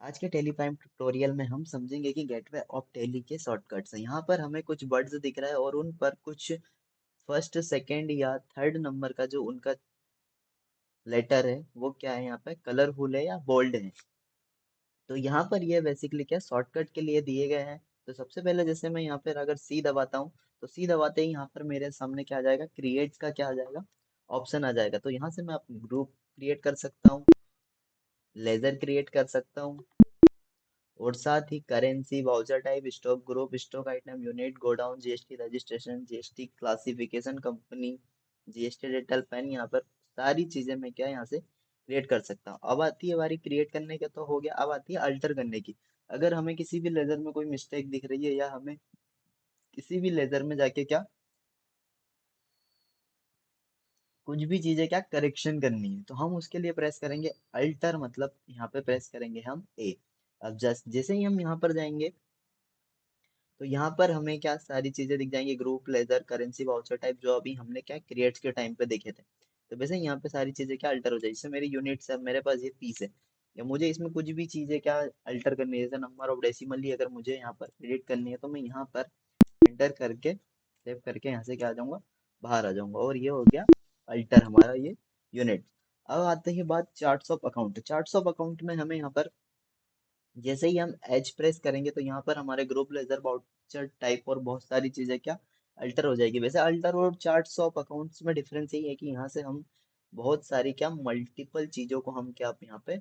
आज के टेलीपाइम ट्यूटोरियल में हम समझेंगे कि गेटवे ऑफ टेली के शॉर्टकट्स हैं। यहाँ पर हमें कुछ वर्ड्स दिख रहा है और उन पर कुछ फर्स्ट सेकंड या थर्ड नंबर का जो उनका लेटर है वो क्या है, यहाँ पे कलरफुल है या बोल्ड है। तो यहाँ पर ये बेसिकली क्या शॉर्टकट के लिए दिए गए हैं। तो सबसे पहले जैसे मैं यहाँ पर अगर सी दबाता हूँ तो सी दबाते ही यहाँ पर मेरे सामने क्या आ जाएगा, क्रिएट का क्या आ जाएगा, ऑप्शन आ जाएगा। तो यहाँ से मैं अपनी ग्रुप क्रिएट कर सकता हूँ, लेजर क्रिएट कर सकता हूँ और साथ ही currency, voucher type, stock group, stock item, unit, godown, GST registration, GST classification, company, GST detail PAN, यहाँ पर सारी चीजें मैं क्या यहाँ से क्रिएट कर सकता हूँ। अब आती है बारी क्रिएट करने के, तो हो गया। अब आती है अल्टर करने की। अगर हमें किसी भी लेजर में कोई मिस्टेक दिख रही है या हमें किसी भी लेजर में जाके क्या कुछ भी चीजें क्या करेक्शन करनी है, तो हम उसके लिए प्रेस करेंगे अल्टर, मतलब यहाँ पे प्रेस करेंगे हम ए। अब जस्ट जैसे ही हम यहाँ पर जाएंगे तो यहाँ पर हमें क्या सारी चीजें दिख जाएंगी, group, ledger, currency, voucher type, जो अभी हमने क्या क्रिएट्स के टाइम पे देखे थे। तो वैसे यहाँ पे सारी चीजें क्या अल्टर हो जाएगी। जैसे मेरी यूनिट्स है, मेरे पास ये पीस है, या मुझे इसमें कुछ भी चीजें क्या अल्टर करनी है, जैसे नंबर ऑफ डेसिमल ही अगर मुझे यहाँ पर एडिट करनी है तो मैं यहाँ पर एंटर करके सेव करके यहाँ से क्या आ जाऊंगा, बाहर आ जाऊंगा, और ये हो गया अल्टर हमारा ये यूनिट। अब आते हैं बात charts of account. Charts of account में हमें यहाँ पर जैसे ही हम एज प्रेस करेंगे तो यहाँ पर हमारे ग्रुप, लेजर, बाउचर टाइप और बहुत सारी चीजें क्या अल्टर हो जाएगी। वैसे अल्टर और चार्ट्स ऑफ अकाउंट्स में डिफरेंस यही है कि यहाँ से हम बहुत सारी क्या मल्टीपल चीजों को हम क्या यहाँ पे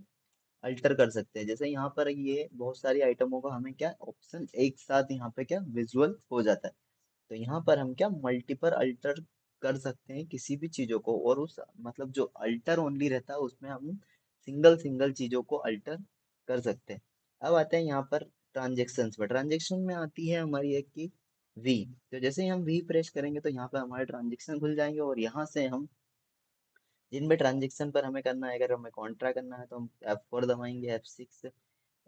अल्टर कर सकते हैं। जैसे यहाँ पर ये बहुत सारी आइटमों का हमें क्या ऑप्शन एक साथ यहाँ पे क्या विजुअल हो जाता है। तो यहाँ पर हम क्या मल्टीपल अल्टर कर सकते हैं किसी भी चीजों को, और उस मतलब जो अल्टर ओनली रहता है उसमें हम सिंगल सिंगल चीजों को अल्टर कर सकते हैं। अब आते हैं यहाँ पर ट्रांजेक्शन्स पर। ट्रांजेक्शन में आती है हमारी एक की वी। तो जैसे ही हम वी प्रेस करेंगे तो यहाँ पर हमारे ट्रांजेक्शन खुल जाएंगे, और यहाँ से हम जिन भी ट्रांजेक्शन पर हमें करना है, अगर हमें कॉन्ट्रा करना है तो हम F4 दबाएंगे, F6,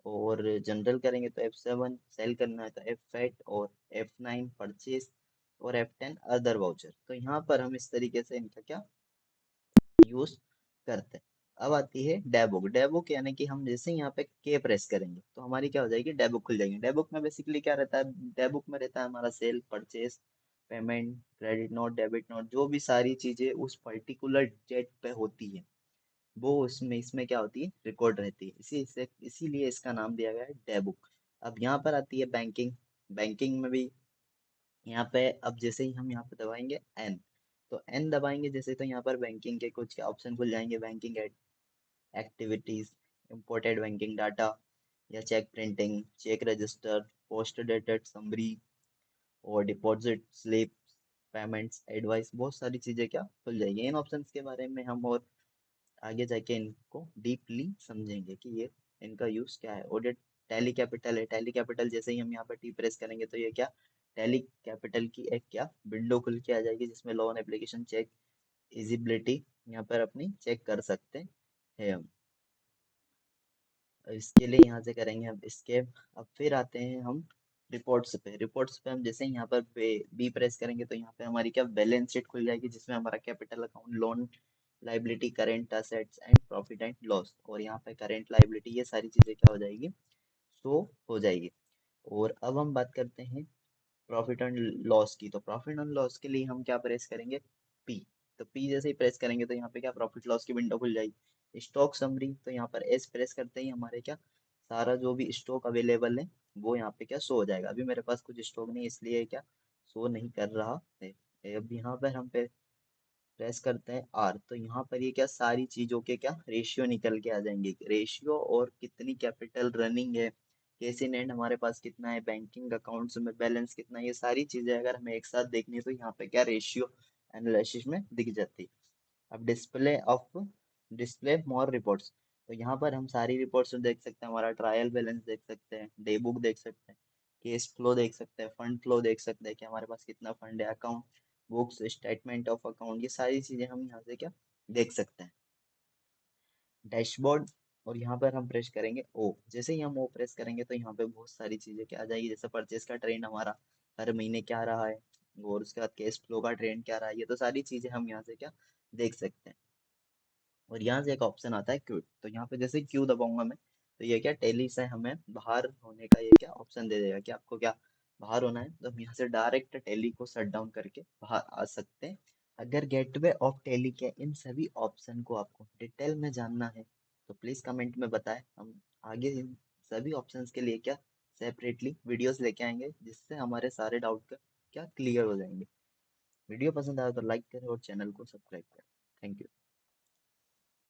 और जनरल करेंगे तो F7, सेल करना है तो F8 और F9 परचेज, और F10 अदर वाउचर। तो यहाँ पर हम इस तरीके से इनका क्या यूज करते हैं। अब आती है डेबुक। डेबुक यानी कि हम जैसे ही यहाँ पे के प्रेस करेंगे तो हमारी क्या हो जाएगी, डेबुक खुल जाएगी। डेबुक में बेसिकली क्या रहता है, डेबुक में रहता है हमारा sale, purchase, payment, credit note, debit note, जो भी सारी चीजें उस पर्टिकुलर डेट पे होती है वो उसमें इसमें क्या होती है, रिकॉर्ड रहती है। इसीलिए इसका नाम दिया गया है डेबुक। अब यहाँ पर आती है बैंकिंग। बैंकिंग में भी यहाँ पे अब जैसे ही हम यहाँ पे दबाएंगे एन, तो एन दबाएंगे जैसे तो यहाँ पर बैंकिंग के कुछ ऑप्शन खुल जाएंगे, banking activities, imported banking data, या cheque printing, cheque register, post dated summary, और डिपॉजिट स्लिप, पेमेंट्स एडवाइस, बहुत सारी चीजें क्या खुल जाएगी। इन ऑप्शंस के बारे में हम और आगे जाके इनको डीपली समझेंगे कि ये इनका यूज क्या है। और ये टैली कैपिटल है। टैली कैपिटल जैसे ही हम यहाँ पर टी प्रेस करेंगे तो ये क्या टैली कैपिटल की एक क्या विंडो खुल के आ जाएगी, जिसमें लोन एप्लीकेशन चेक इजिबिलिटी यहाँ पर अपनी चेक कर सकते हैं हम। इसके लिए यहाँ से करेंगे हम escape। अब फिर आते हैं हम रिपोर्ट्स पे। रिपोर्ट्स पे हम जैसे ही यहाँ पर बी प्रेस करेंगे तो यहाँ पे हमारी क्या बैलेंस शीट खुल जाएगी, जिसमें हमारा capital account, loan, liability, current assets and profit and loss, और यहाँ पे करेंट लाइबिलिटी, ये सारी चीजें क्या हो जाएगी, शो हो जाएगी। और अब हम बात करते हैं प्रॉफिट एंड लॉस की। तो प्रॉफिट एंड लॉस के लिए हम क्या प्रेस करेंगे, पी। तो पी जैसे ही प्रेस करेंगे तो यहाँ पे क्या प्रॉफिट लॉस की विंडो खुल जाएगी। स्टॉक समरी, तो यहाँ पर एस प्रेस करते ही हमारे क्या सारा जो भी स्टॉक अवेलेबल है वो यहाँ पे क्या शो हो जाएगा। अभी मेरे पास कुछ स्टॉक नहीं, इसलिए क्या शो नहीं कर रहा है। अब यहाँ पर हम पे प्रेस करते हैं आर, तो यहाँ पर ये क्या सारी चीजों के क्या रेशियो निकल के आ जाएंगे। रेशियो और कितनी कैपिटल रनिंग है, कैसे नेट हमारे पास कितना है, बैंकिंग अकाउंट्स में बैलेंस कितना है, ये सारी चीजें अगर हमें एक साथ देखनी है तो यहाँ पे क्या रेशियो एनालिसिस में दिख जाती है। अब डिस्प्ले मोर रिपोर्ट्स, तो यहाँ पर हम सारी रिपोर्ट्स देख सकते हैं। हमारा ट्रायल बैलेंस देख सकते हैं, डे बुक देख सकते हैं, केस फ्लो देख सकते हैं, फंड फ्लो देख सकते हैं कि हमारे पास कितना फंड है, account books, statement of account, ये सारी चीजें हम यहाँ से क्या देख सकते हैं। डैशबोर्ड, और यहाँ पर हम प्रेस करेंगे ओ। जैसे ही हम ओ प्रेस करेंगे तो यहाँ पे बहुत सारी चीजें क्या आ जाएगी, जैसे परचेस का ट्रेंड हमारा हर महीने क्या रहा है, और उसके बाद कैश फ्लो का ट्रेंड क्या रहा है, ये तो सारी चीजें हम यहाँ से क्या देख सकते हैं। और यहाँ से एक ऑप्शन आता है क्यू, तो यहाँ पे जैसे क्यू दबाऊंगा मैं तो ये क्या टेली से हमें बाहर होने का ये क्या ऑप्शन दे देगा कि आपको क्या बाहर होना है, तो हम यहाँ से डायरेक्ट टेली को शट डाउन करके बाहर आ सकते हैं। अगर गेटवे ऑफ टेली के इन सभी ऑप्शन को आपको डिटेल में जानना है तो प्लीज कमेंट में बताएं, हम आगे इन सभी ऑप्शंस के लिए क्या सेपरेटली वीडियोस लेके आएंगे जिससे हमारे सारे डाउट का क्या क्लियर हो जाएंगे। वीडियो पसंद आया तो लाइक करें और चैनल को सब्सक्राइब करें। Thank you.